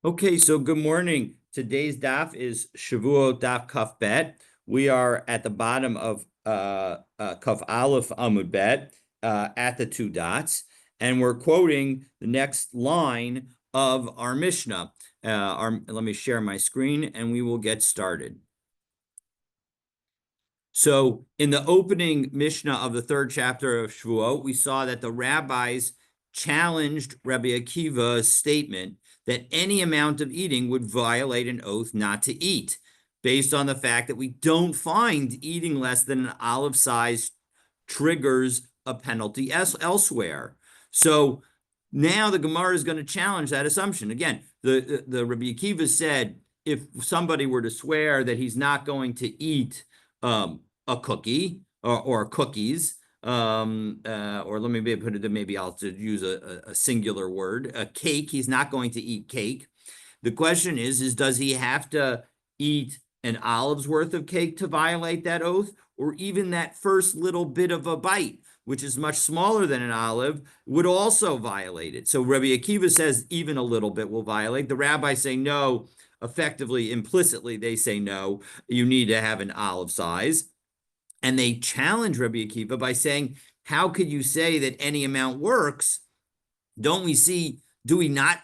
Okay, so good morning. Today's daf is Shevuot daf Kaf Bet. We are at the bottom of Kaf Aleph Amud Bet at the two dots, and we're quoting the next line of our Mishnah. Let me share my screen, and we will get started. So, in the opening Mishnah of the third chapter of Shevuot, we saw that the rabbis challenged Rabbi Akiva's statement that any amount of eating would violate an oath not to eat, based on the fact that we don't find eating less than an olive size triggers a penalty elsewhere. So now the Gemara is going to challenge that assumption. Again, the Rabbi Akiva said if somebody were to swear that he's not going to eat a cookie or cookies, or let me put it, maybe I'll use a singular word, a cake. He's not going to eat cake. The question is does he have to eat an olive's worth of cake to violate that oath, or even that first little bit of a bite, which is much smaller than an olive, would also violate it? So Rabbi Akiva says even a little bit will violate. The rabbis say no. Effectively, implicitly, they say no, you need to have an olive size. And they challenge Rabbi Akiva by saying, how could you say that any amount works? Don't we see, do we not,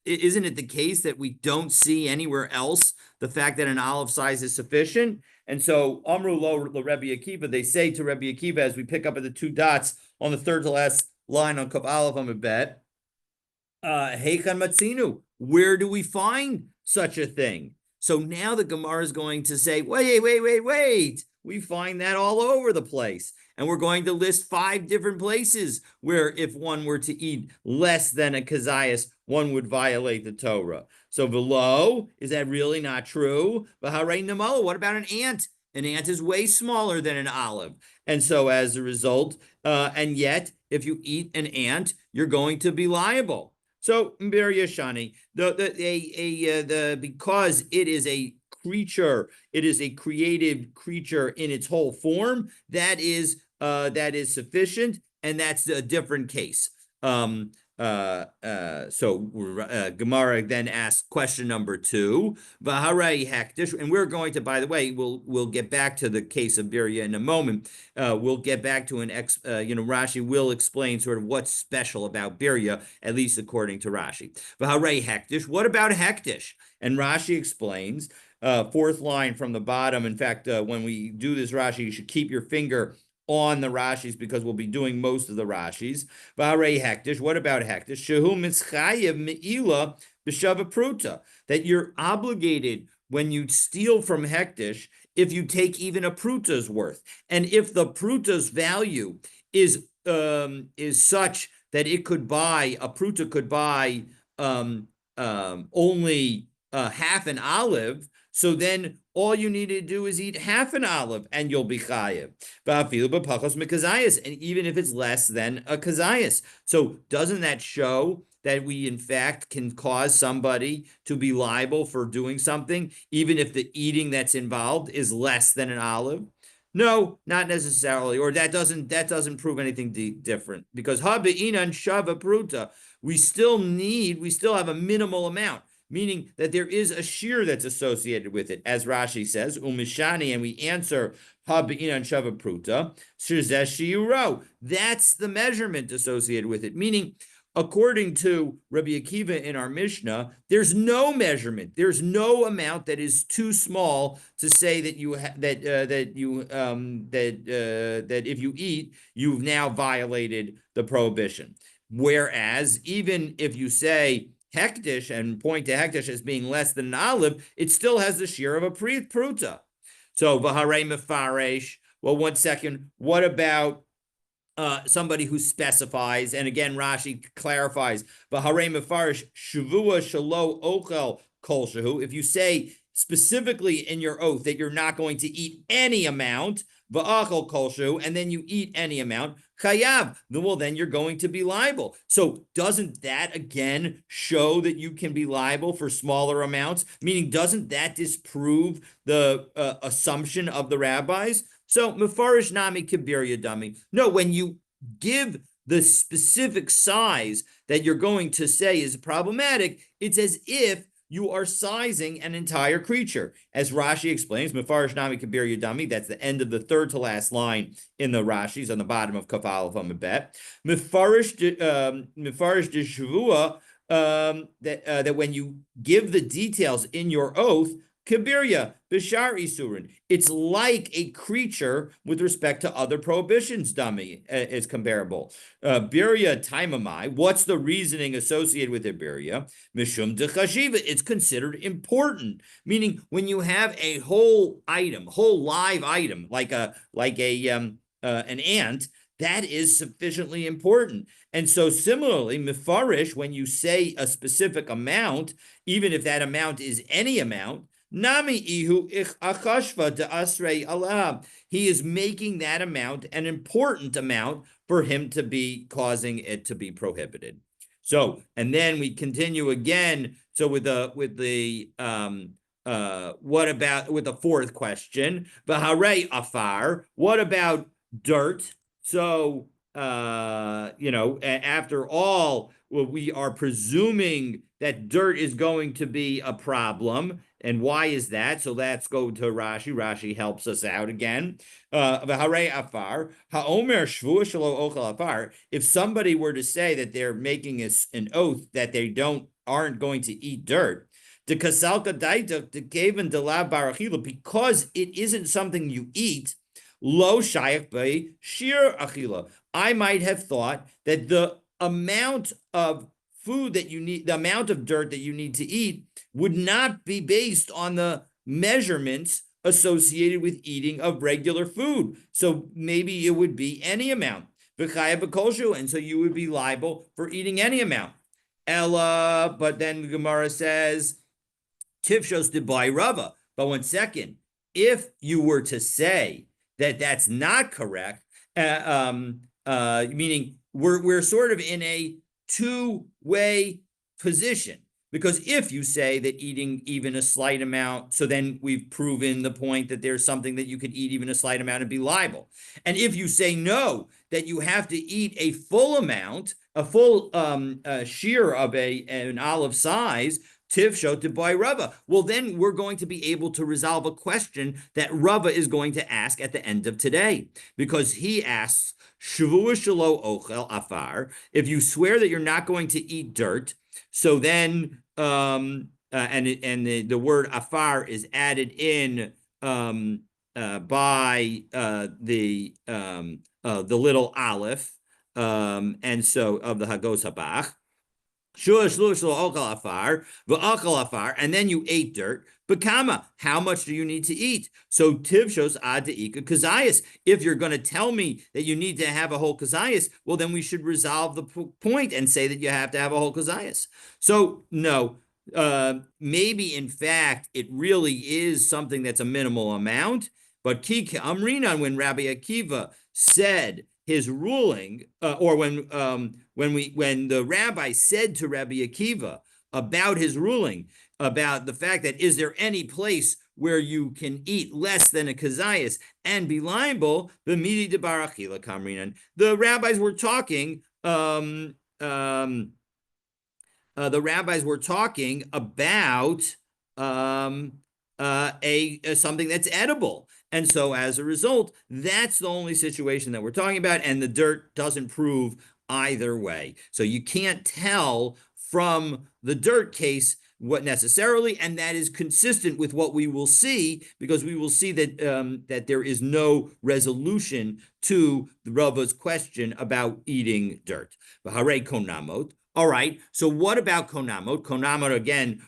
isn't it the case that we don't see anywhere else the fact that an olive size is sufficient? And so, Amru lo Rabbi Akiva, they say to Rabbi Akiva, as we pick up at the two dots on the third to last line on Kaf Aleph Amud Bet, Heichan Matzinu, where do we find such a thing? So now the Gemara is going to say, wait. We find that all over the place. And we're going to list 5 different places where if one were to eat less than a kazayas, one would violate the Torah. So below, is that really not true? What about an ant? An ant is way smaller than an olive. And so as a result, and yet, if you eat an ant, you're going to be liable. So Mbir Yashani, because it is a creature, it is a creative creature in its whole form, that is sufficient, and that's a different case. Gemara then asks question number 2, Vaharai Hektish, and we're going to, by the way, we'll get back to the case of Birya in a moment. We'll get back to Rashi will explain sort of what's special about Birya, at least according to Rashi. Vaharai Hektish, what about Hektish? And Rashi explains, fourth line from the bottom. In fact, when we do this Rashi, you should keep your finger on the Rashis because we'll be doing most of the Rashis. V'harei hektish. What about hektish? Shehu mitzchayev me'ila b'shava pruta. That you're obligated when you steal from hektish if you take even a pruta's worth, and if the pruta's value is such that it could buy, a pruta could buy only half an olive. So then all you need to do is eat half an olive and you'll be chayev. And even if it's less than a kazayas. So doesn't that show that we in fact can cause somebody to be liable for doing something, even if the eating that's involved is less than an olive? No, not necessarily, or that doesn't prove anything different, because habe'inan shava pruta, we still have a minimal amount, meaning that there is a shear that's associated with it, as Rashi says, umishani, and we answer habe'inan shava pruta, shiuro. That's the measurement associated with it, meaning, according to Rabbi Akiva in our Mishnah, there's no measurement. There's no amount that is too small to say that that if you eat, you've now violated the prohibition. Whereas even if you say hektish and point to hektish as being less than an olive, it still has the shear of a pruta. So v'harei mefaresh. Well, 1 second. What about somebody who specifies, and again Rashi clarifies, v'harei mefarish shavua shelo ochel kol shehu. If you say specifically in your oath that you're not going to eat any amount, v'achol kol shehu, and then you eat any amount, chayav, well, then you're going to be liable. So doesn't that again show that you can be liable for smaller amounts? Meaning, doesn't that disprove the assumption of the rabbis? So, mefarish nami kibir yadami. No, when you give the specific size that you're going to say is problematic, it's as if you are sizing an entire creature. As Rashi explains, Mefarish Nami Kabir Yudami, that's the end of the third to last line in the Rashis on the bottom of Kaf Aleph Amabet. Mefarish de Shavua, that when you give the details in your oath, Kabirya, Bishar Isurin. It's like a creature with respect to other prohibitions, dummy, is comparable. Birya Taimamai, what's the reasoning associated with it, Birya? Mishum de Chashiva, it's considered important. Meaning, when you have a whole item, whole live item, like an ant, that is sufficiently important. And so similarly, mifarish, when you say a specific amount, even if that amount is any amount, Nami ihu ich achashva de asrei alab. He is making that amount an important amount for him to be causing it to be prohibited. So, and then we continue again. So with the what about with the fourth question? V'harei afar. What about dirt? So, after all, we are presuming that dirt is going to be a problem. And why is that? So let's go to Rashi. Rashi helps us out again. Afar, ha'omer shvu shelo ochel afar. If somebody were to say that they're making an oath that they aren't going to eat dirt, because it isn't something you eat, lo shayach by shir achila. I might have thought that the amount of food that you need, the amount of dirt that you need to eat, would not be based on the measurements associated with eating of regular food. So maybe it would be any amount. And so you would be liable for eating any amount. Ella, but then the Gemara says, Tifshos debai Rava. But 1 second, if you were to say that that's not correct, meaning we're sort of in a two-way position. Because if you say that eating even a slight amount, so then we've proven the point that there's something that you could eat even a slight amount and be liable. And if you say no, that you have to eat a full amount, a full shear of an olive size, Tivsho to buy Rava. Well, then we're going to be able to resolve a question that Rava is going to ask at the end of today. Because he asks, Shavua shelo ochel afar, if you swear that you're not going to eat dirt, so then the word afar is added in by the little aleph, and so of the Hagos Habach. And then you ate dirt. Bakama, how much do you need to eat? So tivshos ad deika kazayas. If you're going to tell me that you need to have a whole kazayas, well, then we should resolve the point and say that you have to have a whole kazayas. So no, maybe in fact it really is something that's a minimal amount. But Kika Amrinan, when Rabbi Akiva said his ruling, or when the rabbi said to Rabbi Akiva about his ruling, about the fact that is there any place where you can eat less than a kazayas and be liable, the midi de barachila kamrinan. The rabbis were talking. The rabbis were talking about something that's edible. And so as a result, that's the only situation that we're talking about, and the dirt doesn't prove either way. So you can't tell from the dirt case what necessarily, and that is consistent with what we will see, because we will see that that there is no resolution to the Rava's question about eating dirt. V'harei konamot. All right, so what about konamot? Konamot, again,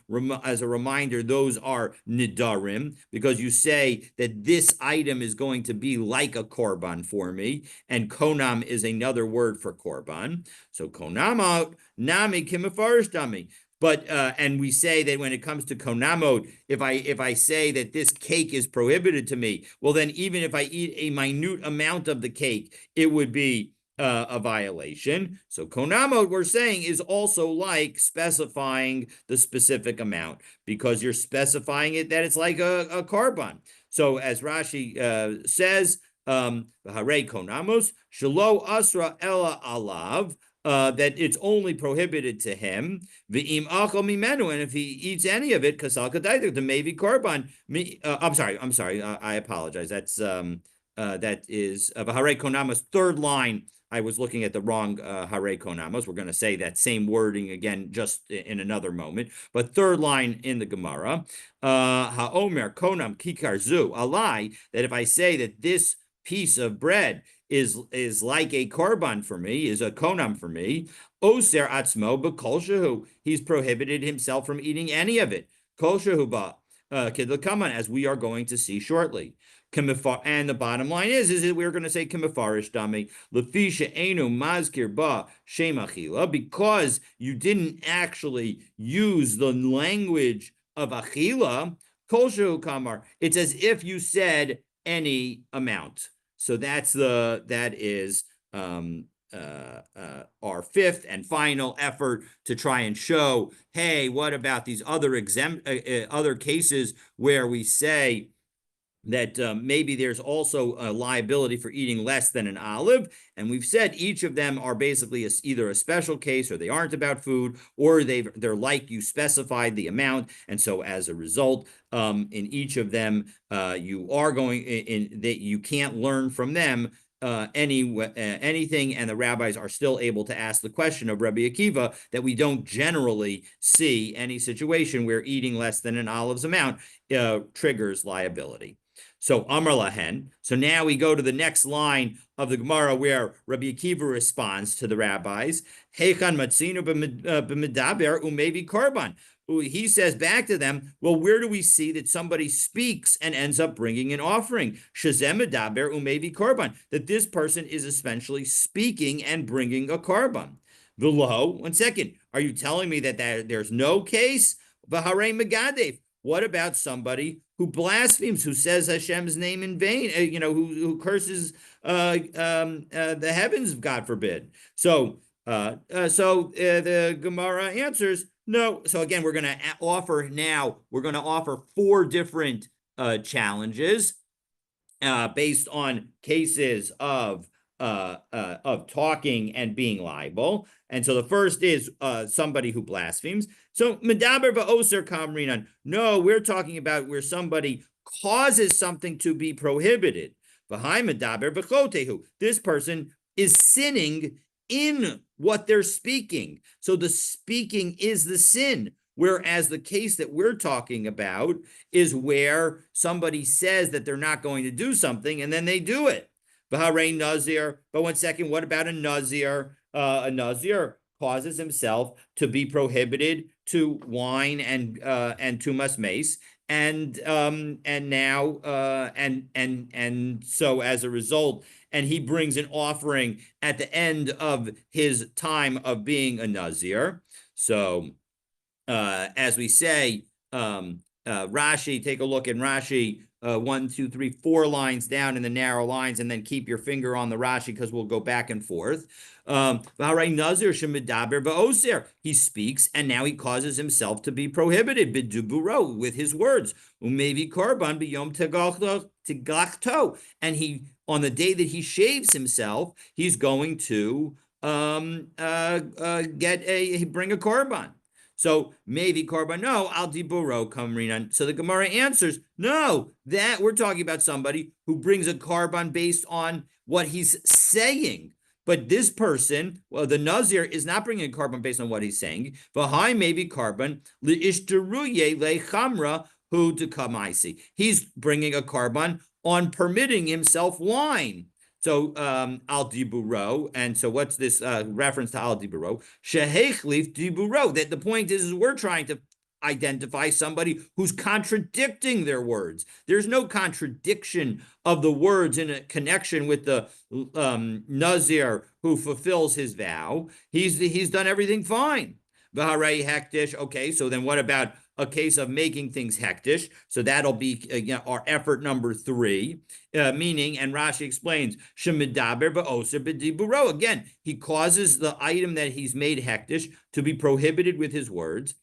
as a reminder, those are nidarim, because you say that this item is going to be like a korban for me, and konam is another word for korban. So konamot, nami kimafarish dami. But and we say that when it comes to konamot, if I say that this cake is prohibited to me, well then even if I eat a minute amount of the cake, it would be a violation. So konamot, we're saying, is also like specifying the specific amount, because you're specifying it that it's like a korban. So as Rashi says, v'harei konamos shelo asra ela alav. that it's only prohibited to him. V'im achol mimenu, and if he eats any of it, kasal kadaydik, the maybe korban. I'm sorry. I apologize. That is Hare Konamos, third line. I was looking at the wrong Hare Konamos. We're going to say that same wording again just in another moment. But third line in the Gemara, Haomer Konam Kikarzu, a lie that if I say that this piece of bread is like a korban for me, is a konam for me, Oser Atzmo b'kol shehu, he's prohibited himself from eating any of it. Kol shehu ba kidlakaman, as we are going to see shortly. And the bottom line is that we're going to say kimifarish dami lefisha enu mazkir ba shemachila, because you didn't actually use the language of achila. Kol shehu kamar, it's as if you said any amount. So that is our fifth and final effort to try and show, hey, what about these other other cases where we say that maybe there's also a liability for eating less than an olive. And we've said each of them are basically either a special case, or they aren't about food, or they're like you specified the amount. And so as a result, in each of them, you are going in that you can't learn from them anything, and the rabbis are still able to ask the question of Rabbi Akiva that we don't generally see any situation where eating less than an olive's amount triggers liability. So Amar Lahen. So now we go to the next line of the Gemara where Rabbi Akiva responds to the rabbis. Heichan matzinu b'medaber umevi korban. He says back to them, well, where do we see that somebody speaks and ends up bringing an offering? Shazem medaber umevi korban. That this person is essentially speaking and bringing a korban. V'lo, 1 second. Are you telling me that there's no case? V'harei megadev. What about somebody who blasphemes, who says Hashem's name in vain, who curses the heavens, God forbid? So the Gemara answers, no. So again, we're going to offer 4 different challenges based on cases of talking and being liable. And so the first is somebody who blasphemes. So medaber va'oser kamrinan. No, we're talking about where somebody causes something to be prohibited. V'hai medaber v'chotehu. This person is sinning in what they're speaking. So the speaking is the sin. Whereas the case that we're talking about is where somebody says that they're not going to do something and then they do it. V'harei nazir. But 1 second, what about a nazir? A nazir causes himself to be prohibited to wine and tumas mace, and so as a result, and he brings an offering at the end of his time of being a nazir. So as we say, Rashi, take a look in Rashi. 1, 2, 3, 4 lines down in the narrow lines, and then keep your finger on the Rashi because we'll go back and forth. He speaks, and now he causes himself to be prohibited biduburo, with his words. Umevi korban biyom teglachto, and he, on the day that he shaves himself, he's going to bring a korban. So maybe korban, no, al diburo kamrinan. So the Gemara answers, no, that we're talking about somebody who brings a korban based on what he's saying. But this person, well, the Nazir is not bringing a korban based on what he's saying. V'hai maybe korban li'ishtaruye le'chamra hu dekamaisi. He's bringing a korban on permitting himself wine. So al diburo, and so what's this reference to al diburo? Shehechlif diburo. That the point is we're trying to identify somebody who's contradicting their words. There's no contradiction of the words in a connection with the Nazir who fulfills his vow. He's done everything fine. V'harei hektish. Okay, so then what about a case of making things hektish? So that'll be our effort number 3, meaning, and Rashi explains, shemidaber v'oser b'diburo. Again, he causes the item that he's made hektish to be prohibited with his words.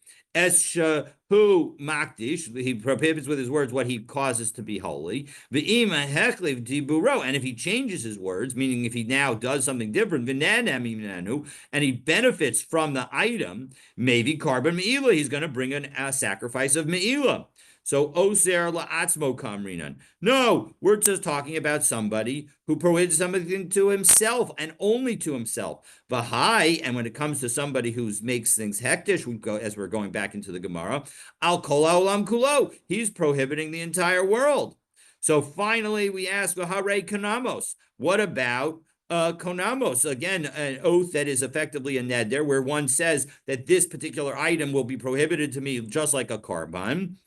Who makdish, he prohibits with his words what he causes to be holy. V'ima hechlev diburo, and if he changes his words, meaning if he now does something different, and he benefits from the item, maybe carbon me'ilah, he's going to bring a sacrifice of me'ilah. So oser la'atzmo kamrinan. No, we're just talking about somebody who prohibits something to himself and only to himself. V'hai, and when it comes to somebody who makes things hektish, as we're going back into the Gemara, al kol ha'olam kulo, he's prohibiting the entire world. So finally, we ask, v'harei kanamos, what about konamos, again, an oath that is effectively a neder, where one says that this particular item will be prohibited to me just like a karban.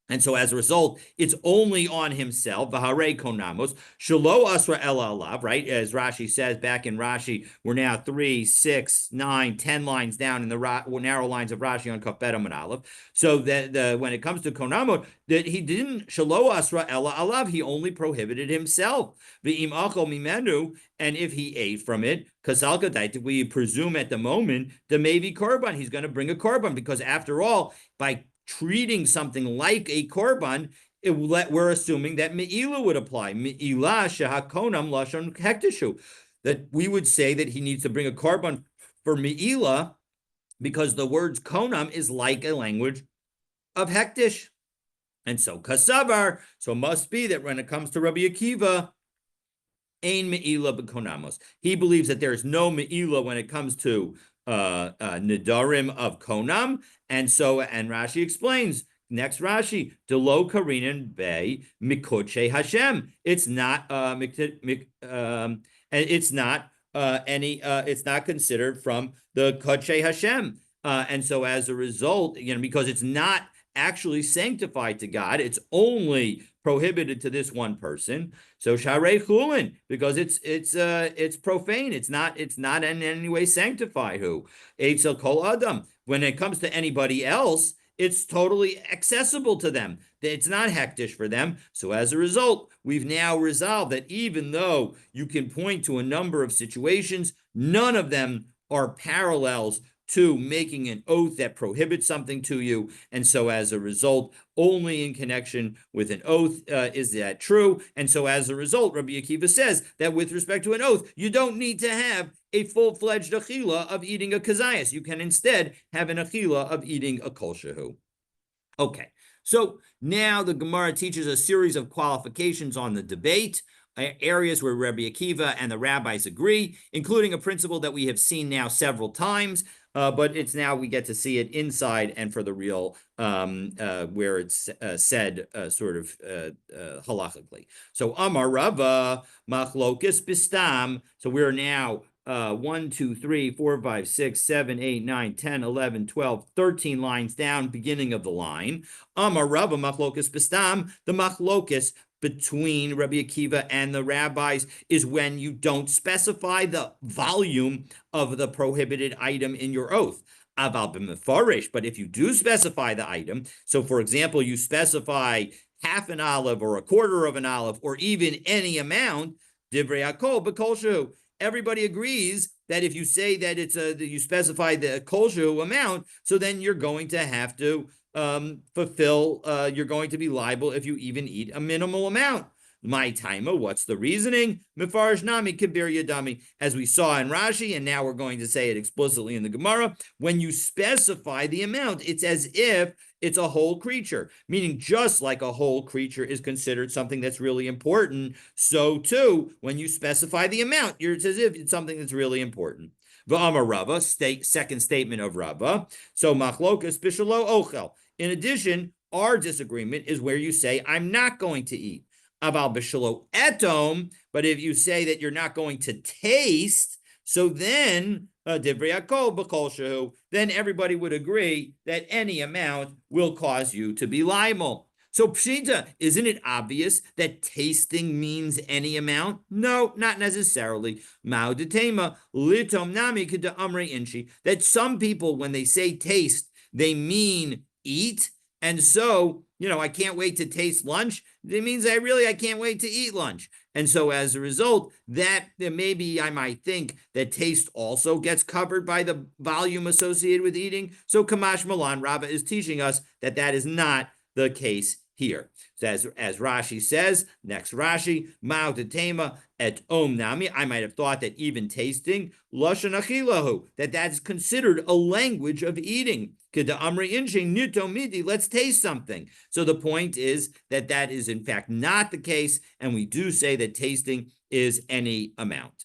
And so as a result, it's only on himself. V'harei konamos shelo asra el alav, right? As Rashi says back in Rashi, we're now 3, 6, 9, 10 lines down in the narrow lines of Rashi on Kaf Bet Amud Aleph. So that when it comes to konamot, that he didn't shelo asra el alav, he only prohibited himself. V'im achol mimenu, and if he ate from it, kasalka, we presume at the moment the maybe korban, he's going to bring a korban, because after all, by treating something like a korban, we're assuming that me'ilah would apply. Me'ilah shehakonam lashon hektishu. That we would say that he needs to bring a korban for me'ilah because the words konam is like a language of hektish. And so kasavar, so it must be that when it comes to Rabbi Akiva, ein me'ilah b'konamos. He believes that there is no me'ilah when it comes to nidarim of konam, and Rashi explains next Rashi delo karinan be mikoche Hashem. It's not it's not considered from the koche Hashem, and so as a result, because it's not actually sanctified to God, it's only prohibited to this one person. So sharei chulin, because it's profane. It's not in any way sanctified. Who eitzel kol adam. When it comes to anybody else, it's totally accessible to them. It's not hektish for them. So as a result, we've now resolved that even though you can point to a number of situations, none of them are parallels to making an oath that prohibits something to you. And so as a result, only in connection with an oath is that true. And so as a result, Rabbi Akiva says that with respect to an oath, you don't need to have a full-fledged achila of eating a kazayas. You can instead have an achila of eating a kol shehu. Okay, so now the Gemara teaches a series of qualifications on the debate, areas where Rabbi Akiva and the rabbis agree, including a principle that we have seen now several times, but it's now we get to see it inside and for the real, where it's said sort of halachically. So Amar Rava machlokes bistam. So we're now 1, 2, 3, 4, 5, 6, 7, 8, 9, 10, 11, 12, 13 lines down, beginning of the line. Amar Rava machlokes bistam. The machlokes between Rabbi Akiva and the rabbis is when you don't specify the volume of the prohibited item in your oath. Aval b'mefarish, but if you do specify the item, so for example, you specify half an olive or a quarter of an olive or even any amount, divrei hakol b'kol shehu. Everybody agrees that if you say that you specify the kol shehu amount, so then you're going to have to fulfill, you're going to be liable if you even eat a minimal amount. My taima, what's the reasoning? Mefarish nami kibir yadami, as we saw in Rashi, and now we're going to say it explicitly in the Gemara. When you specify the amount, it's as if it's a whole creature, meaning just like a whole creature is considered something that's really important, so too, when you specify the amount, it's as if it's something that's really important. V'amar Rava, second statement of Rava. So machlokas bishalo ochel. In addition, our disagreement is where you say, I'm not going to eat. Aval b'shalo etom, but if you say that you're not going to taste, so then divrei hakol b'kol shehu, then everybody would agree that any amount will cause you to be liable. So pshita, isn't it obvious that tasting means any amount? No, not necessarily. Mao detema litom nami k'da amrei inshi, that some people, when they say taste, they mean eat, and so I can't wait to taste lunch, it means I can't wait to eat lunch. And so as a result, that maybe I might think that taste also gets covered by the volume associated with eating. So Kamash Malan, Rabbah is teaching us that that is not the case here. So as Rashi says, next Rashi, Ma'u Tema et Om Nami, I might have thought that even tasting, Lashon Achilahu, that's considered a language of eating. Let's taste something. So the point is that that is in fact not the case, and we do say that tasting is any amount,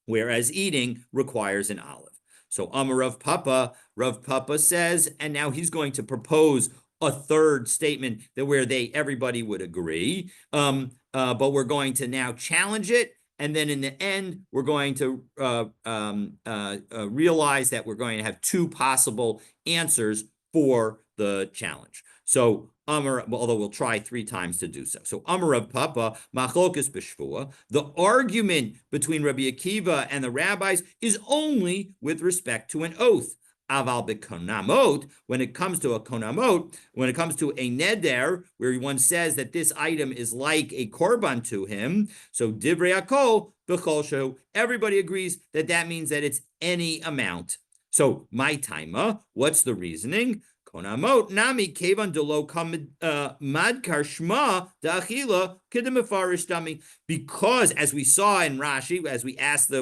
whereas eating requires an olive. So Amar Rav Papa says, and now he's going to propose a third statement that where everybody would agree, but we're going to now challenge it. And then in the end, we're going to realize that we're going to have two possible answers for the challenge. So although we'll try 3 times to do so. So Amar Rav Papa, Machlokes b'Shvuah, the argument between Rabbi Akiva and the rabbis is only with respect to an oath. Aval bekonamot, when it comes to a konamot, when it comes to a neder, where one says that this item is like a korban to him, so divrei hakol b'chol, everybody agrees that that means that it's any amount. So my taima, what's the reasoning? Konamot nami kevan delo madkar shma da'achila kedemefarish dami, because as we saw in Rashi,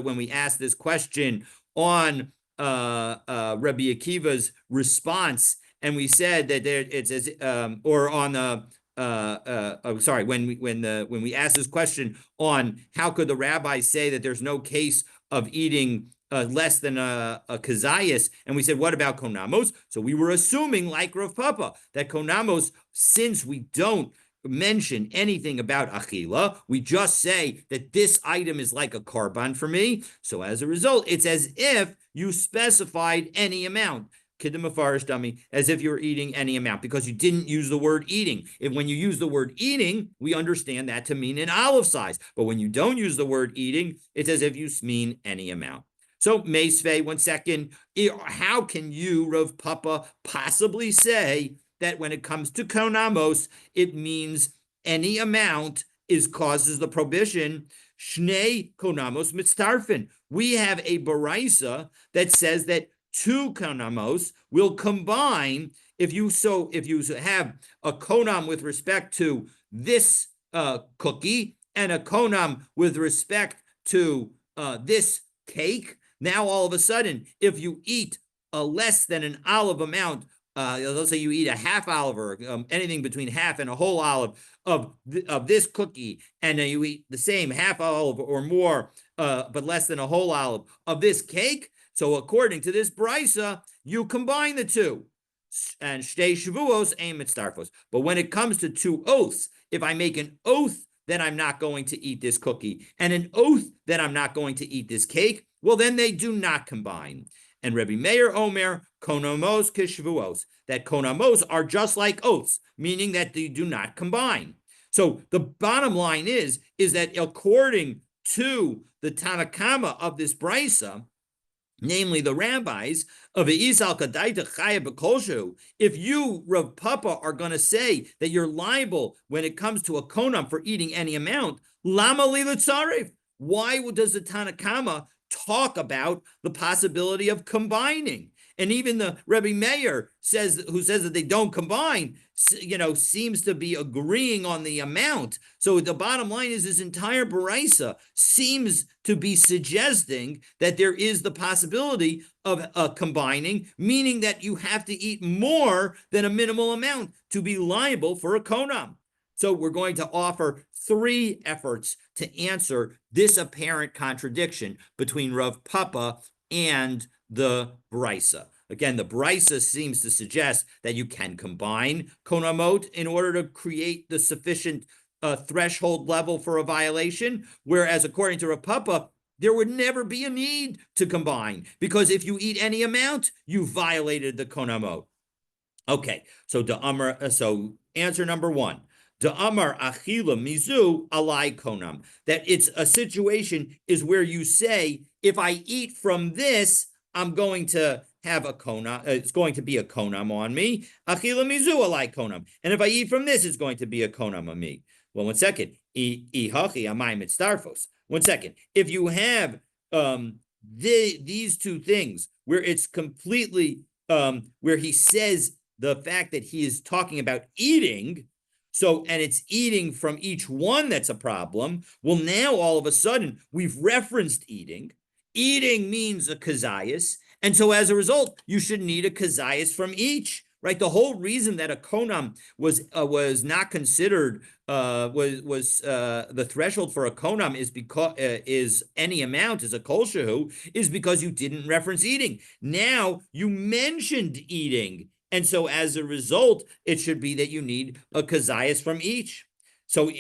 when we asked this question on Rabbi Akiva's response, and we said that it's as or on when we asked this question on how could the rabbis say that there's no case of eating less than a kazayas, and we said, what about konamos? So we were assuming, like Rav Papa, that konamos, since we don't mention anything about achila, we just say that this item is like a korban for me. So as a result, it's as if you specified any amount, as if you were eating any amount, because you didn't use the word eating. When you use the word eating, we understand that to mean an olive size. But when you don't use the word eating, it's as if you mean any amount. So, Meisvei, 1 second, how can you, Rav Papa, possibly say that when it comes to konamos, it means any amount causes the prohibition? Shnei konamos mitztarfin. We have a baraisa that says that 2 konamos will combine. If you have a konam with respect to this cookie and a konam with respect to this cake, now all of a sudden, if you eat a less than an olive amount, let's say you eat a half olive or anything between half and a whole olive of this cookie, and then you eat the same half olive or more, but less than a whole olive of this cake. So according to this brisa, you combine the two. And shtei Shevuos ein mitztarfos. But when it comes to 2 oaths, if I make an oath that I'm not going to eat this cookie and an oath that I'm not going to eat this cake, well, then they do not combine. And Rabbi Meir Omer, konamos keshvuos, that konamos are just like oaths, meaning that they do not combine. So the bottom line is that according to the Tanakama of this brisa, namely the rabbis of if you, Rav Papa, are going to say that you're liable when it comes to a konam for eating any amount, lama li l'tzarif? Why does the Tanakama talk about the possibility of combining? And even the Rebbe Meir who says that they don't combine, seems to be agreeing on the amount. So the bottom line is this entire baraisa seems to be suggesting that there is the possibility of combining, meaning that you have to eat more than a minimal amount to be liable for a konam. So we're going to offer 3 efforts to answer this apparent contradiction between Rav Papa and the brisa. Again, the brisa seems to suggest that you can combine konamot in order to create the sufficient threshold level for a violation, whereas according to Rav Papa, there would never be a need to combine, because if you eat any amount, you violated the konamot. Okay, so answer number 1. Da'amar achila mizu alai konam. That it's a situation is where you say, if I eat from this, I'm going to have a konam, it's going to be a konam on me. Achila mizu alai konam. And if I eat from this, it's going to be a konam on me. Well, 1 second. Ihachi amai mitzdarfos. 1 second. If you have these two things where it's completely where he says the fact that he is talking about eating, so, and it's eating from each one that's a problem. Well, now all of a sudden we've referenced eating. Eating means a kazayas, and so as a result, you should need a kazayas from each, right? The whole reason that a konam was not considered was the threshold for a konam is because is any amount is a kol shehu, is because you didn't reference eating. Now you mentioned eating, and so as a result, it should be that you need a kazayas from each. So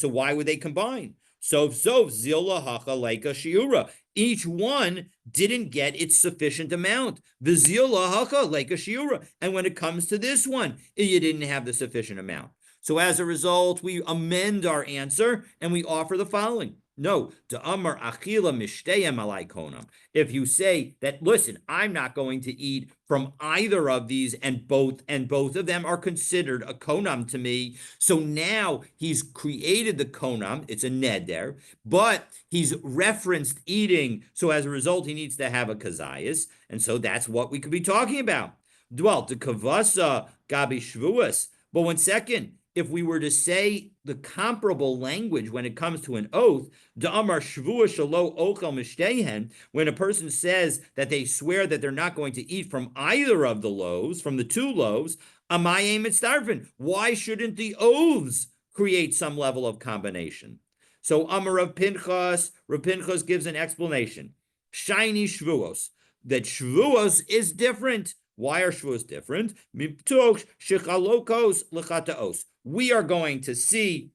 why would they combine? So zilla hacha leika shiura. Each one didn't get its sufficient amount. V'zilla hacha leika shiura. And when it comes to this one, you didn't have the sufficient amount. So as a result, we amend our answer and we offer the following. No, amar achila mishteyem alai konam. If you say that, listen, I'm not going to eat from either of these, and both of them are considered a konam to me. So now he's created the konam. It's a neder, but he's referenced eating. So as a result, he needs to have a kazayas, and so that's what we could be talking about. Dwell the kavasa gabi shvuas. But 1 second. If we were to say the comparable language when it comes to an oath, da'amar shvua shalo ochel mishtehen, when a person says that they swear that they're not going to eat from either of the loaves, from the two loaves, amayim mitzdarfin. Why shouldn't the oaths create some level of combination? So Amar Rav Pinchas gives an explanation. Shiny shvuos, that shvuos is different. Why are shvuos different? We are going to see,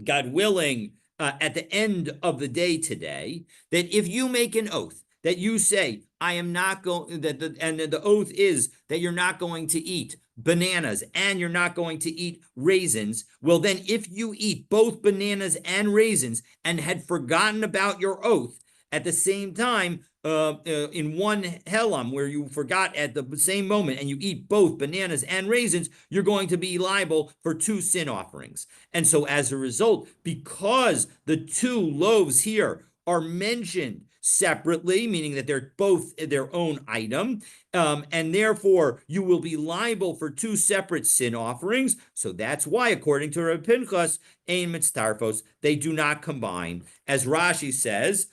God willing, at the end of the day today, that if you make an oath that you say, I am not going, and the oath is that you're not going to eat bananas and you're not going to eat raisins, well, then if you eat both bananas and raisins and had forgotten about your oath at the same time, in one helam where you forgot at the same moment and you eat both bananas and raisins, you're going to be liable for 2 sin offerings. And so as a result, because the 2 loaves here are mentioned separately, meaning that they're both their own item, and therefore you will be liable for 2 separate sin offerings. So that's why, according to Rav Pinchas, ein mitztarfos, they do not combine. As Rashi says,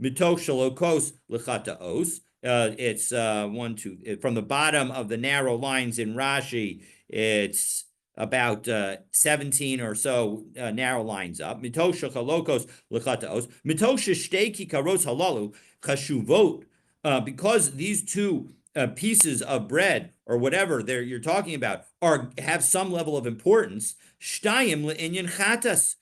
mitoch shalokos lechata'os. It's 1, 2 from the bottom of the narrow lines in Rashi. It's about 17 or so narrow lines up. Mitoch shalokos lechata'os. Mitoch shtei kikaros halalu chashuvot. Because these 2 pieces of bread or whatever you're talking about have some level of importance. Shtayim le'inyan chatas.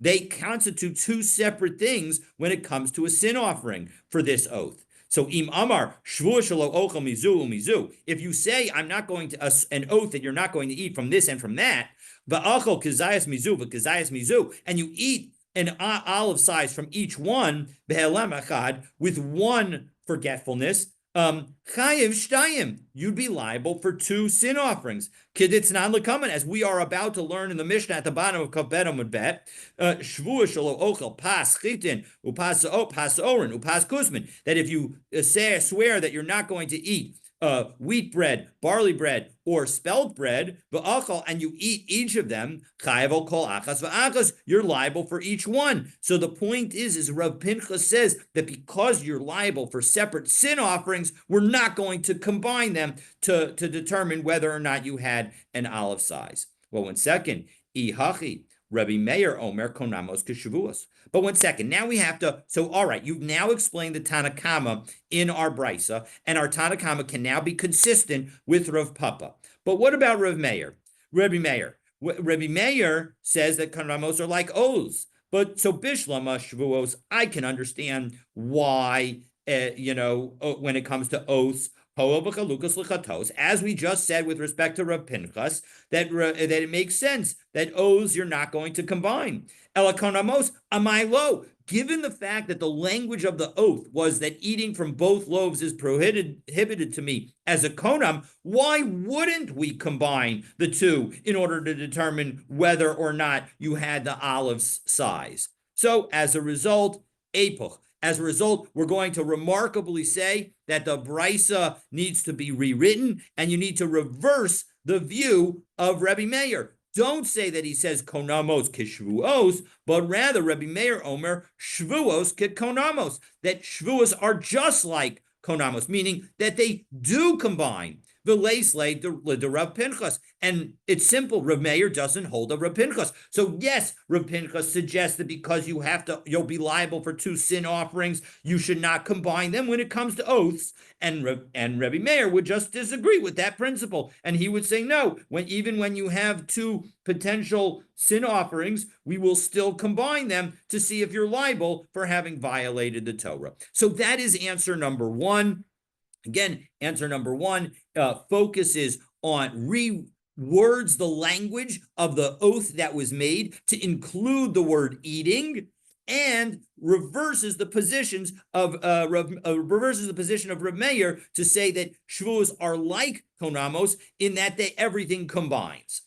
They constitute 2 separate things when it comes to a sin offering for this oath. So im amar shvua shelo ochel mizu umizu. If you say I'm not going to an oath that you're not going to eat from this and from that, va'achol kazayas mizu v'kazayas mizu, and you eat an olive size from each one behelem achad with 1 forgetfulness. Chayiv shtayim, you'd be liable for 2 sin offerings. Kiditznan lekaman, as we are about to learn in the Mishnah at the bottom of Kaved Amud Bet, shvua shelo ochel pas chitin upas oren upas kuzmin, that if you swear that you're not going to eat wheat bread, barley bread, or spelt bread, and you eat each of them, you're liable for each one. So the point is Rav Pinchas says that because you're liable for separate sin offerings, we're not going to combine them to determine whether or not you had an olive size. Well, 1 second. Ihachi. Rabbi Meir Omer Konamos Keshavuos. But 1 second, now we have to, so all right, you've now explained the Tanakama in our Brisa, and our Tanakama can now be consistent with Rav Papa. But what about Rav Meir? Rabbi Meir says that Konamos are like oaths. But so Bishlama Shavuos, I can understand why, when it comes to oaths, As we just said with respect to Rav Pinchas, that it makes sense that oaths you're not going to combine. Elakonamos amailo. Given the fact that the language of the oath was that eating from both loaves is prohibited to me as a konam, why wouldn't we combine the two in order to determine whether or not you had the olive's size? So as a result, epoch. As a result, we're going to remarkably say that the brisa needs to be rewritten, and you need to reverse the view of Rebbe Meir. Don't say that he says konamos kishvuos, but rather Rebbe Meir Omer shvuos konamos, that shvuos are just like konamos, meaning that they do combine. The Rav Pinchas. And it's simple. Rav Meir doesn't hold a Rav Pinchas. So yes, Rav Pinchas suggests that because you'll be liable for two sin offerings, you should not combine them when it comes to oaths. And Rebbe Meir would just disagree with that principle. And he would say, no, even when you have two potential sin offerings, we will still combine them to see if you're liable for having violated the Torah. So that is answer number one. Again, answer number one focuses on rewords the language of the oath that was made to include the word eating, and reverses the position of Rav Meir to say that shvuos are like konamos in that everything combines.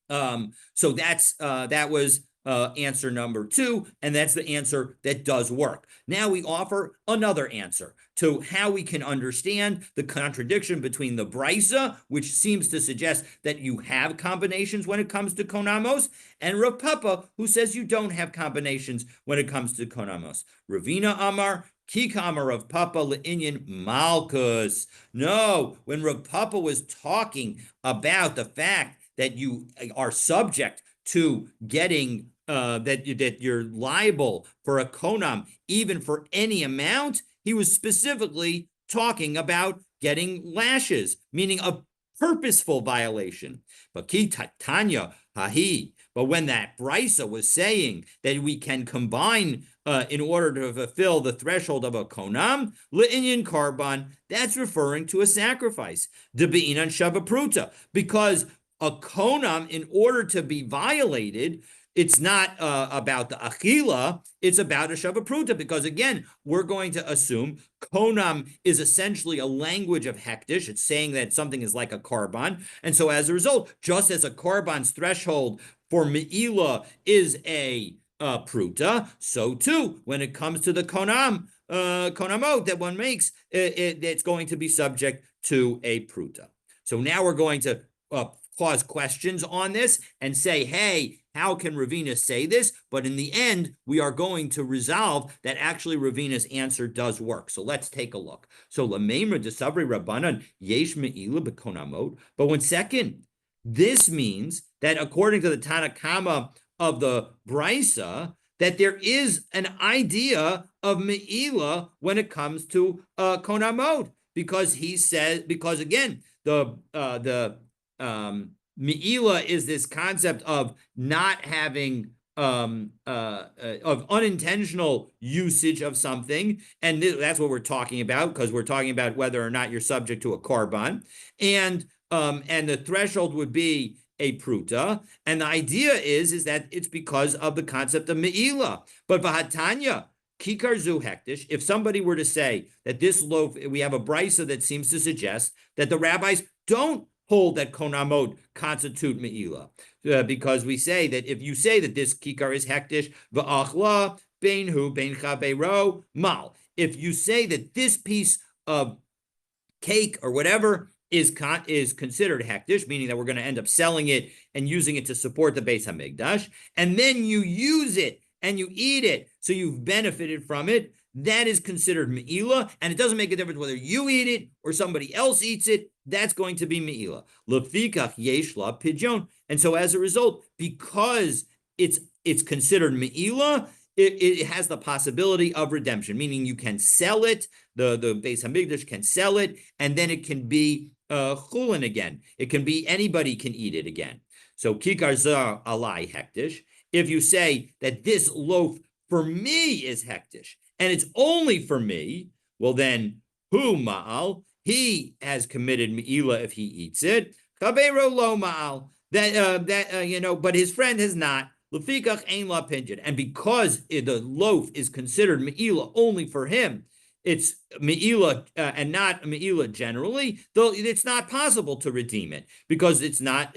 So that was answer number two, and that's the answer that does work. Now we offer another answer to how we can understand the contradiction between the brisa, which seems to suggest that you have combinations when it comes to konamos, and Rav Papa, who says you don't have combinations when it comes to konamos. Ravina Amar, Kika Amar Rav Papa le'inyan Malkus. No, when Rav Papa was talking about the fact that you are subject to getting that you're liable for a konam even for any amount, he was specifically talking about getting lashes, meaning a purposeful violation. But Tanya hahi. But when that brisa was saying that we can combine in order to fulfill the threshold of a konam, le'inyan karban, that's referring to a sacrifice. Debe'inan shavapruta, because a konam, in order to be violated, it's not about the achila, it's about a shavapruta, because again, we're going to assume konam is essentially a language of hektish. It's saying that something is like a karban. And so as a result, just as a karban's threshold for me'ila is a pruta, so too, when it comes to the konamot that one makes, it's going to be subject to a pruta. So now we're going to cause questions on this and say, hey, how can Ravina say this? But in the end, we are going to resolve that actually Ravina's answer does work. So let's take a look. So Lameimra Desavri Rabbanan Yesh Me'ila B'Konamot. But one second, this means that according to the Tanakama of the Brisa, that there is an idea of Me'ila when it comes to Konamot, because he says, because again, the Me'ila is this concept of not having of unintentional usage of something, and that's what we're talking about, because we're talking about whether or not you're subject to a karban, and the threshold would be a pruta, and the idea is that it's because of the concept of Me'ila. But Vahatanya, Kikar zu hektish, if somebody were to say that this loaf, we have a brisa that seems to suggest that the rabbis don't hold that konamot constitute me'ila, because we say that if you say that this kikar is hektish, va'achla beinhu beincha beiro mal. If you say that this piece of cake or whatever is considered hektish, meaning that we're going to end up selling it and using it to support the Beis Hamikdash, and then you use it and you eat it, so you've benefited from it, that is considered me'ila, and it doesn't make a difference whether you eat it or somebody else eats it, that's going to be me'ila. Lefikach yesh la pidyon. And so as a result, because it's considered me'ila, it has the possibility of redemption, meaning you can sell it, the Beis Hamikdash can sell it, and then it can be chulin again. It can be, anybody can eat it again. So kikar zar alai hektish. If you say that this loaf for me is hektish, and it's only for me, well then, hu ma'al, he has committed me'ila if he eats it. Chavero lo ma'al, but his friend has not. Lefikach ein la pinjin. And because the loaf is considered me'ila only for him, it's me'ila and not me'ila generally, though it's not possible to redeem it because it's not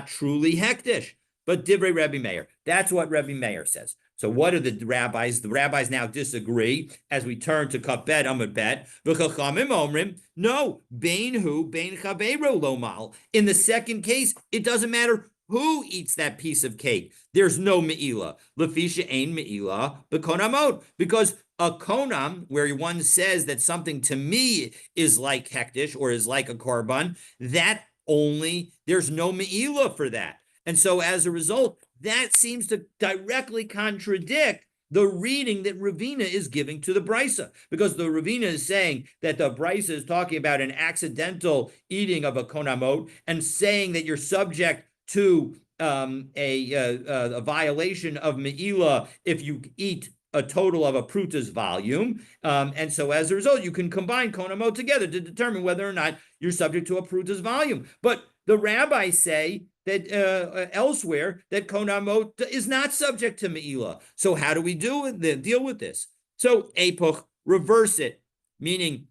truly hektish. But divrei Rebbe Meir, that's what Rebbe Meir says. So what are the rabbis? The rabbis now disagree as we turn to Kapet Amud Bet. V'chachamim omrim, no, bein hu, bein chaveiro lomal. In the second case, it doesn't matter who eats that piece of cake. There's no me'ila. Lefisha ein me'ila b'konamot. Because a konam, where one says that something to me is like hektish or is like a korban, that only, there's no me'ila for that. And so as a result, that seems to directly contradict the reading that Ravina is giving to the Brisa, because the Ravina is saying that the Brisa is talking about an accidental eating of a konamot and saying that you're subject to a violation of me'ila if you eat a total of a pruta's volume. And so as a result, you can combine konamot together to determine whether or not you're subject to a pruta's volume. But the rabbis say that elsewhere that konamot is not subject to me'ila. So how do we deal with this? So epoch, reverse it, meaning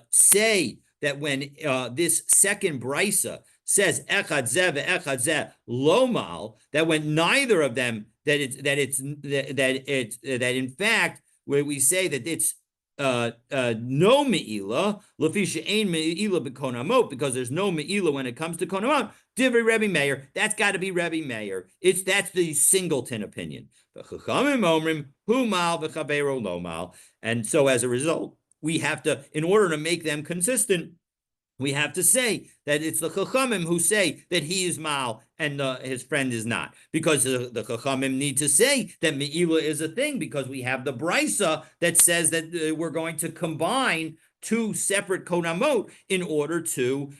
say that when this second brisa says echad zeh ve'echad zeh lomal, that when neither of them, that in fact where we say that it's no me'ila, lefisha ein me'ila b'konamot, because there's no me'ila when it comes to konamot. Divrei Rebbe Meir, that's got to be Rebbe Meir. That's the singleton opinion. V'chachamim omrim hu mal v'chabero lo mal. And so as a result, we have to, in order to make them consistent, we have to say that it's the Chachamim who say that he is Mal and his friend is not. Because the Chachamim need to say that Me'ila is a thing, because we have the Brisa that says that we're going to combine two separate konamot in order to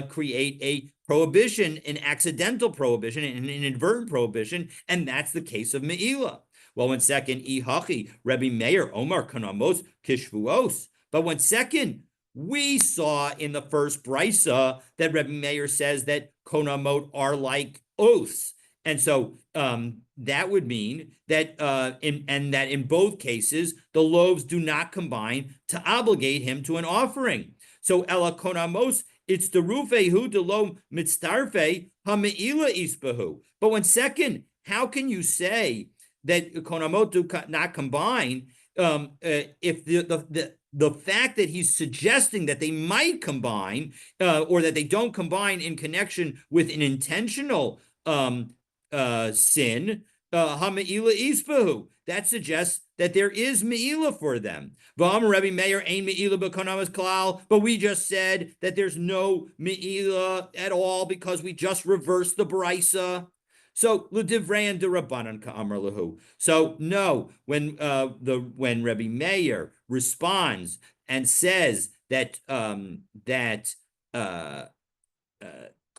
create a prohibition, an accidental prohibition, an inadvertent prohibition, and that's the case of Me'ila. Well, one second, Ihachi, Rebbe Meir, Omar Konamos, Kishvuos. But one second, we saw in the first brisa that Rebbe Meir says that konamot are like oaths, and so that would mean that in both cases the loaves do not combine to obligate him to an offering. So ela konamos, it's the rufehu de lo mitztarfe hameila isbahu. But one second, how can you say that konamot do not combine if the fact that he's suggesting that they might combine or that they don't combine in connection with an intentional sin, ha-me'ila ispahu, that suggests that there is me'ila for them. V'amar Rebbe Meir ein me'ila b'konamas klal, but we just said that there's no me'ila at all because we just reversed the brisa. So l'divrei d'Rabbanan ka'amar lahu. So no, when Rebbe Meir responds and says that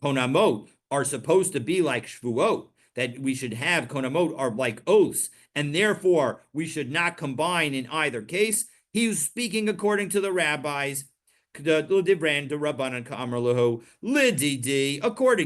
konamot are supposed to be like shvuot, that we should have konamot are like oaths, and therefore we should not combine in either case, he was speaking according to the rabbis. According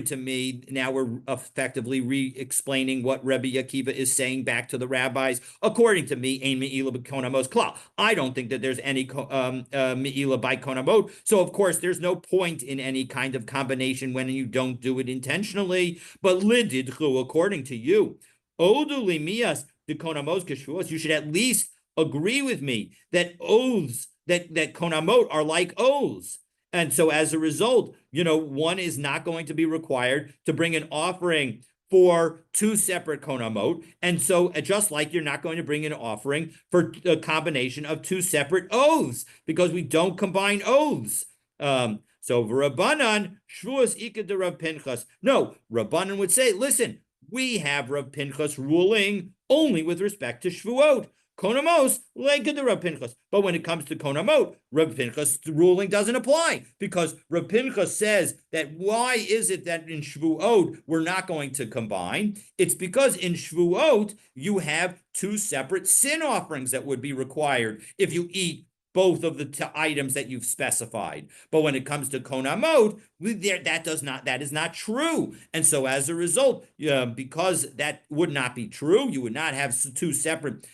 to me, now we're effectively re-explaining what Rebbe Akiva is saying back to the rabbis. According to me, ein me'ila b'konamos klal. I don't think that there's any me'ila by konamot. So of course, there's no point in any kind of combination when you don't do it intentionally. But lididchu, according to you, odu limias the konamos keshvuos, you should at least agree with me that oaths, that konamot are like oaths. And so as a result, one is not going to be required to bring an offering for two separate konamot. And so just like you're not going to bring an offering for a combination of two separate oaths, because we don't combine oaths. So Rabbanan, Shvuos Ika de Rav Pinchas. No, Rabbanan would say, listen, we have Rav Pinchas ruling only with respect to Shvuot. Konamos, like the Rav Pinchas. But when it comes to konamot, Rav Pinchas' ruling doesn't apply, because Rav Pinchas says that why is it that in Shevuot we're not going to combine? It's because in Shevuot you have two separate sin offerings that would be required if you eat both of the items that you've specified. But when it comes to konamot, that is not true. And so as a result, because that would not be true, you would not have two separate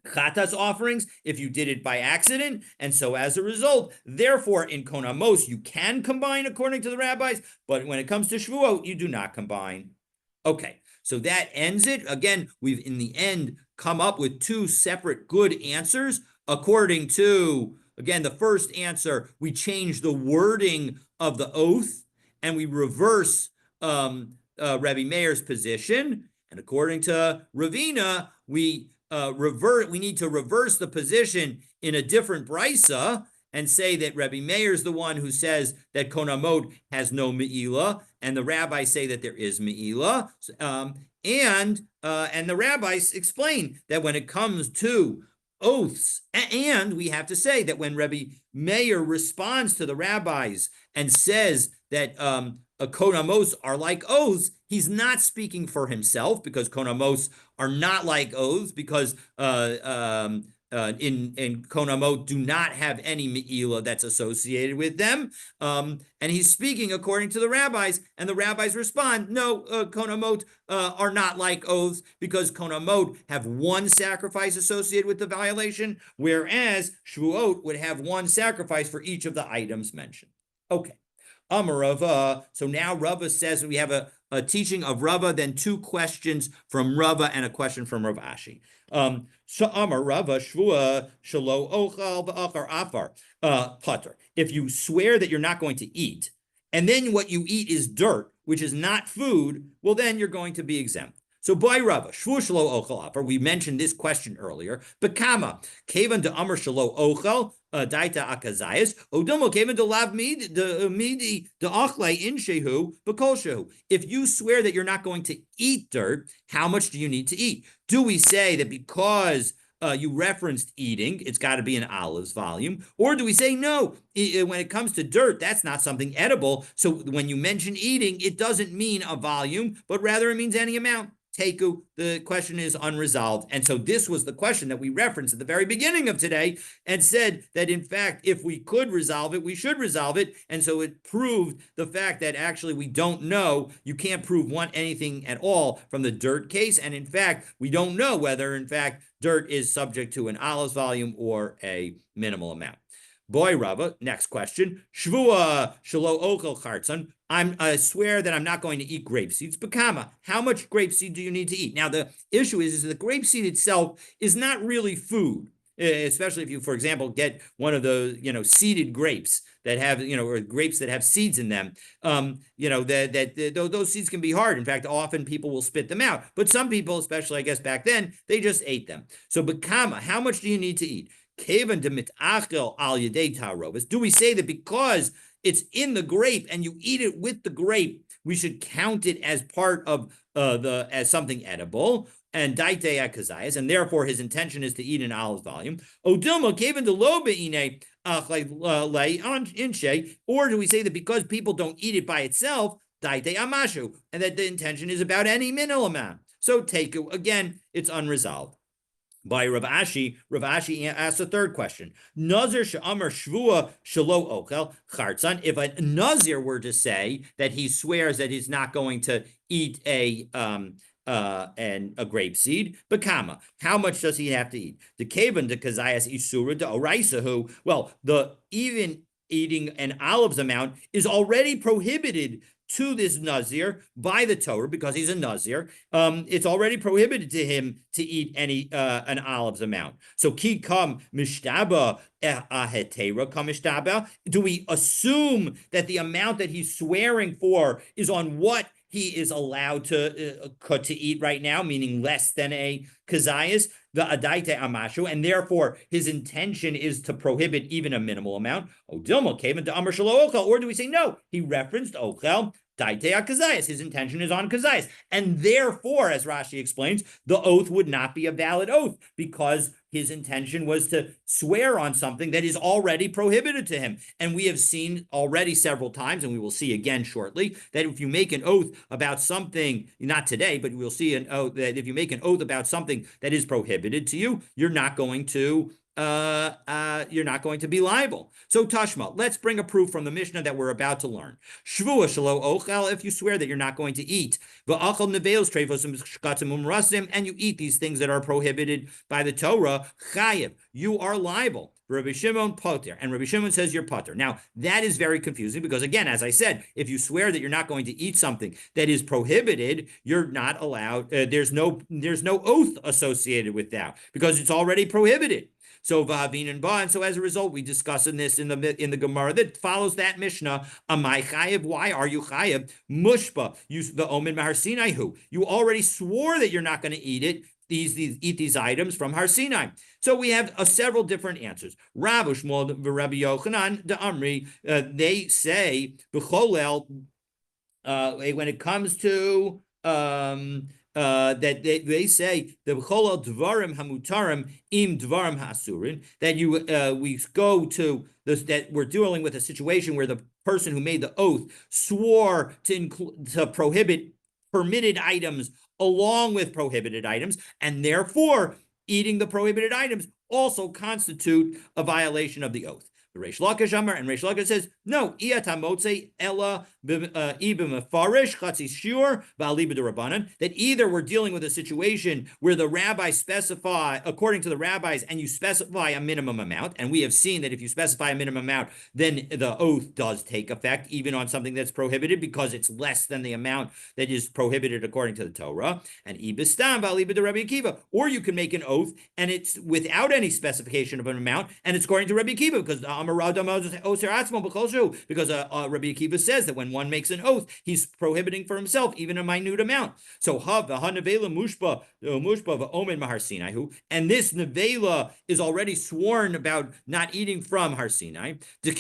chatas offerings if you did it by accident. And so as a result, therefore, in konamos, you can combine according to the rabbis, but when it comes to Shevuot, you do not combine. Okay, so that ends it. Again, we've in the end come up with two separate good answers according to, again, the first answer, we change the wording of the oath and we reverse Rabbi Meir's position. And according to Ravina, we need to reverse the position in a different brisa and say that Rabbi Meir is the one who says that konamot has no me'ilah, and the rabbis say that there is me'ilah. And the rabbis explain that when it comes to oaths, and we have to say that when Rabbi Meir responds to the rabbis and says that konamos are like oaths, he's not speaking for himself, because konamos are not like oaths, because in konamot do not have any me'ilah that's associated with them. And he's speaking according to the rabbis, and the rabbis respond, no, konamot are not like oaths, because konamot have one sacrifice associated with the violation, whereas Shevuot would have one sacrifice for each of the items mentioned. Okay. Amar Rava. So now Rava says we have a teaching of Rava, then two questions from Rava and a question from Rav Ashi. So Amar Rava Shvua Shalo Ochal Ba'achar Afar Pater. If you swear that you're not going to eat, and then what you eat is dirt, which is not food, well, then you're going to be exempt. So by Rava, Shvu Shalo Ochal Afar, we mentioned this question earlier. Bekama, Kevan de Amar Shalo Ochal, Daita Akazayas, Odomo Kevan de Lav Midi de Achle in Shehu, Bekol Shehu. If you swear that you're not going to eat dirt, how much do you need to eat? Do we say that because you referenced eating, it's got to be an olives volume? Or do we say, no, when it comes to dirt, that's not something edible. So when you mention eating, it doesn't mean a volume, but rather it means any amount. Teku, the question is unresolved. And so this was the question that we referenced at the very beginning of today and said that, in fact, if we could resolve it, we should resolve it. And so it proved the fact that actually we don't know. You can't prove anything at all from the dirt case. And in fact, we don't know whether, in fact, dirt is subject to an olives volume or a minimal amount. Boy, Rava, next question. Shvua shelo ochel chartzon. I swear that I'm not going to eat grape seeds. Bekama, how much grape seed do you need to eat? Now, the issue is the grape seed itself is not really food, especially if you, for example, get one of those, seeded grapes that have, or grapes that have seeds in them. Those seeds can be hard. In fact, often people will spit them out. But some people, especially, I guess, back then, they just ate them. So, Bekama, how much do you need to eat? Kevan de mitachel al yedei tarovis. Do we say that because it's in the grape and you eat it with the grape, we should count it as part of as something edible? And daite akazayas, and therefore his intention is to eat an olive volume. Odilma kevan de lo beine inche. Or do we say that because people don't eat it by itself, daite amashu, and that the intention is about any minimal amount? So teku, again, it's unresolved. By Rav Ashi asks a third question. Nazir she'amar shvua shelo ochel chartzan. If a Nazir were to say that he swears that he's not going to eat a grape seed, bekama, how much does he have to eat? The kavan de kazayas isura de oraisahu. Well, the even eating an olives amount is already prohibited to this Nazir by the Torah, because he's a Nazir. It's already prohibited to him to eat an olives amount. So ki kam mishtaba ahetera kam mishtaba. Do we assume that the amount that he's swearing for is on what he is allowed to eat right now, meaning less than a kazayas, the adaite amashu, and therefore his intention is to prohibit even a minimal amount? Or do we say no? He referenced ochel, Daitea kazayas, his intention is on kazayas. And therefore, as Rashi explains, the oath would not be a valid oath because his intention was to swear on something that is already prohibited to him. And we have seen already several times, and we will see again shortly, that if you make an oath about something, not today, but we'll see an oath that if you make an oath about something that is prohibited to you, you're not going to be liable. So Tashma, let's bring a proof from the Mishnah that we're about to learn. Shvuah shelo ochel, if you swear that you're not going to eat, v'achal neveos trefosim shkatim umrasim, and you eat these things that are prohibited by the Torah, chayev, you are liable. Rabbi Shimon poter, and Rabbi Shimon says you're poter. Now, that is very confusing because, again, as I said, if you swear that you're not going to eat something that is prohibited, you're not allowed, there's no oath associated with that because it's already prohibited. So v'havin and ba, and so as a result, we discuss in this in the Gemara that follows that Mishnah. Amai chayev? Why are you chayev? Mushba, you the omen mahar Sinai. You already swore that you're not going to eat it. Eat these items from Har Sinai. So we have several different answers. Rabbi Shmuel, Rabbi Yochanan, the Amri, they say b'cholel when it comes to that they say the b'cholel dvarim hamutarim im dvarim hasurin, that we go to this, that we're dealing with a situation where the person who made the oath swore to prohibit permitted items along with prohibited items, and therefore eating the prohibited items also constitute a violation of the oath. The Reish Lakish Amar, and Reish Lakish says, no, iatamotze ella ibimafarish chatzis shiur v'aliba d'Rabbanan, that either we're dealing with a situation where the rabbis specify, according to the rabbis, and you specify a minimum amount, and we have seen that if you specify a minimum amount, then the oath does take effect, even on something that's prohibited, because it's less than the amount that is prohibited according to the Torah, and ibistam v'aliba d'Rabbi Akiva, or you can make an oath, and it's without any specification of an amount, and it's according to Rabbi Akiva, because because Rabbi Akiva says that when one makes an oath, he's prohibiting for himself even a minute amount. So and this nevela is already sworn about not eating from Har Sinai. It's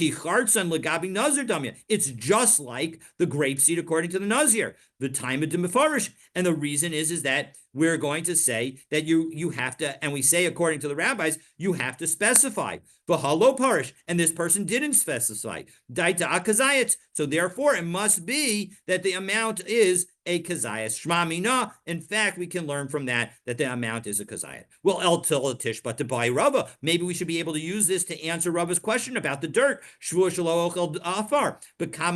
just like the grapeseed according to the Nazir, the time of the Mefarish. And the reason is that we're going to say that you have to, and we say according to the rabbis, you have to specify. V'halo parish, and this person didn't specify. Daita akazayat. So therefore, it must be that the amount is a kazayat. Shma mina. In fact, we can learn from that the amount is a kazayat. Well, el tilatish, but to buy Rava, maybe we should be able to use this to answer Rava's question about the dirt. Shvuah shelo ochel afar. But how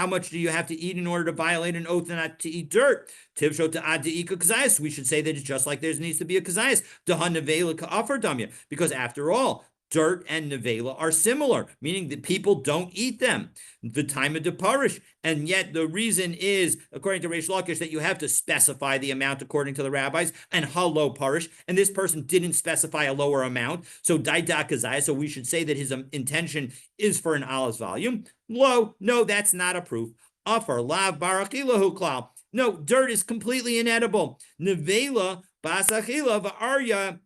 much do you have to eat in order to violate an oath not to eat dirt? Tivsho to ad deika kazayas. We should say that it's just like there needs to be a kazayas. Dahan nevela ka'afar damya. Because after all, dirt and nevela are similar, meaning that people don't eat them. The time of the parish, and yet the reason is, according to Reish Lakish, that you have to specify the amount according to the rabbis, and halo parish, and this person didn't specify a lower amount, so daida kazai, so we should say that his intention is for an olive's volume. No, that's not a proof. Afar lav barachilahu klal. No, dirt is completely inedible. Nevela basachila v'arya.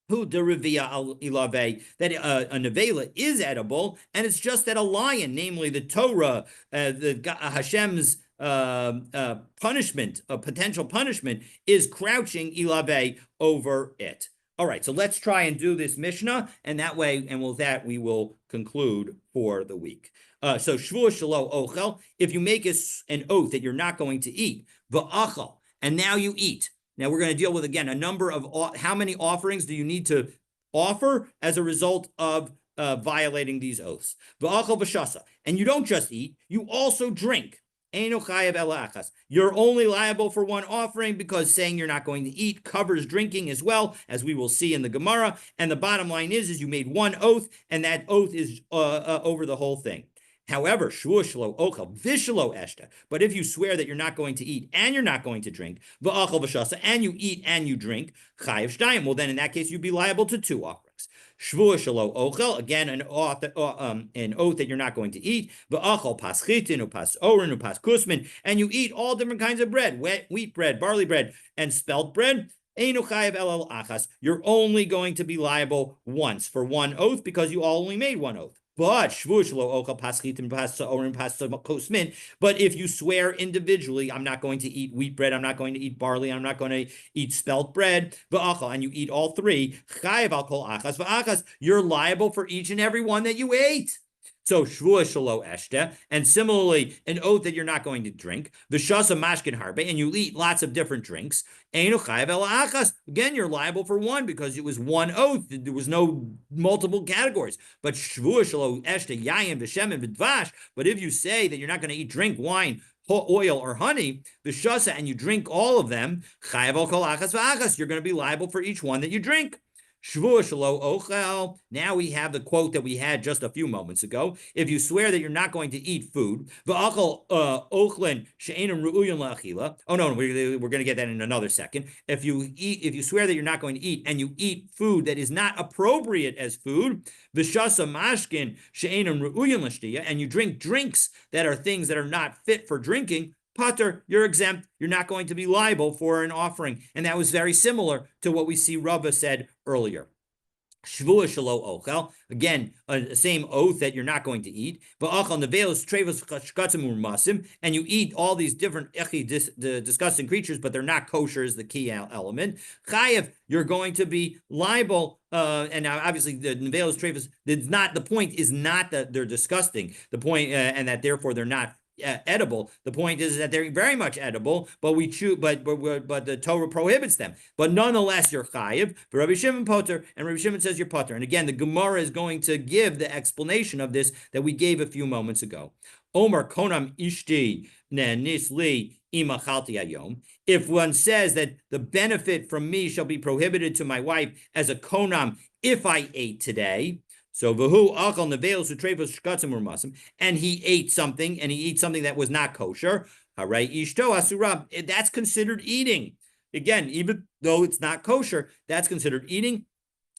Who derivia ilave, that a nevela is edible, and it's just that a lion, namely the Torah, Hashem's punishment, a potential punishment, is crouching ilave over it. All right, so let's try and do this Mishnah, and that way, and with that, we will conclude for the week. So Shvuah shelo ochel, if you make an oath that you're not going to eat, v'achal, and now you eat. Now we're going to deal with, again, a number of how many offerings do you need to offer as a result of violating these oaths. V'achal v'shasa. And you don't just eat, you also drink. Eino chayev ela achas. You're only liable for one offering because saying you're not going to eat covers drinking as well, as we will see in the Gemara. And the bottom line is you made one oath, and that oath is over the whole thing. However, shvuah shelo ochel v'shelo eshta. But if you swear that you're not going to eat and you're not going to drink, v'achal v'shasa, and you eat and you drink, chayev shtayim. Well, then in that case you'd be liable to two offerings. Shvuah shelo ochel, again an oath that you're not going to eat. V'achal pas chitin upas oren upas kusmin, and you eat all different kinds of bread: wheat bread, barley bread, and spelt bread. Eino chayev elal achas. You're only going to be liable once for one oath because you only made one oath. But but if you swear individually, I'm not going to eat wheat bread, I'm not going to eat barley, I'm not going to eat spelt bread, and you eat all three, you're liable for each and every one that you ate. So Shvuah Shalo Eshte, and similarly, an oath that you're not going to drink, V'shasa Mashkin Harbe, and you eat lots of different drinks. Again, you're liable for one because it was one oath. There was no multiple categories. But Shvuah Shalo Eshte, Yayin, V'shem, and V'dvash. But if you say that you're not going to eat drink, wine, oil, or honey, V'shasa, and you drink all of them, you're going to be liable for each one that you drink. Shevuot shelo ochel. Now we have the quote that we had just a few moments ago. If you swear that you're not going to eat food, v'achol ochlen she'enam ru'uyon la'achila. Oh no, we're going to get that in another second. If you swear that you're not going to eat, and you eat food that is not appropriate as food, v'shasa mashkin she'enam ru'uyon l'shtiya, and you drink drinks that are things that are not fit for drinking, Pater, you're exempt. You're not going to be liable for an offering. And that was very similar to what we see Rava said earlier. Shvuah shelo ochel. Again, a same oath that you're not going to eat. And you eat all these different disgusting creatures, but they're not kosher is the key element. Chayev, you're going to be liable. And now obviously the nevelos trevis, the point is not that they're disgusting. The point, and that therefore they're not edible. The point is that they're very much edible, but we choose, but the Torah prohibits them. But nonetheless, you're chayiv. But Rabbi Shimon poter, and Rabbi Shimon says you're poter. And again, the Gemara is going to give the explanation of this that we gave a few moments ago. Omer konam ishti nisli imachalti ayom. If one says that the benefit from me shall be prohibited to my wife as a konam if I ate today. So v'hu achal nevelos u'trevos shkatzim urmasim, and he ate something, and he eats something that was not kosher. Haray ishto asura. That's considered eating. Again, even though it's not kosher, that's considered eating.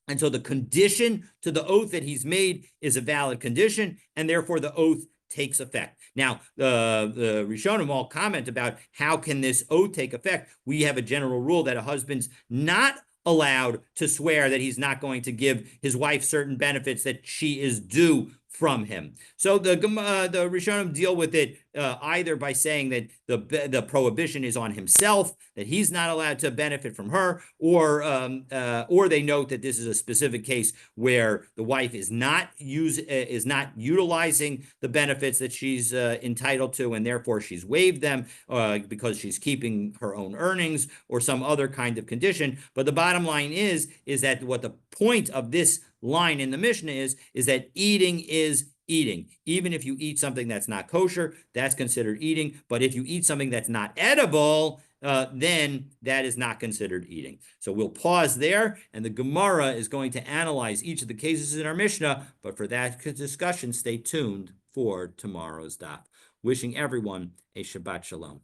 And so the condition to the oath that he's made is a valid condition, and therefore the oath takes effect. Now, the Rishonim all comment about how can this oath take effect. We have a general rule that a husband's not allowed to swear that he's not going to give his wife certain benefits that she is due from him. So the Rishonim deal with it either by saying that the prohibition is on himself, that he's not allowed to benefit from her, or they note that this is a specific case where the wife is not utilizing the benefits that she's entitled to, and therefore she's waived them because she's keeping her own earnings or some other kind of condition. But the bottom line is that what the point of this line in the Mishnah is that eating is eating. Even if you eat something that's not kosher, that's considered eating. But if you eat something that's not edible, then that is not considered eating. So we'll pause there, and the Gemara is going to analyze each of the cases in our Mishnah. But for that discussion, stay tuned for tomorrow's daf. Wishing everyone a Shabbat Shalom.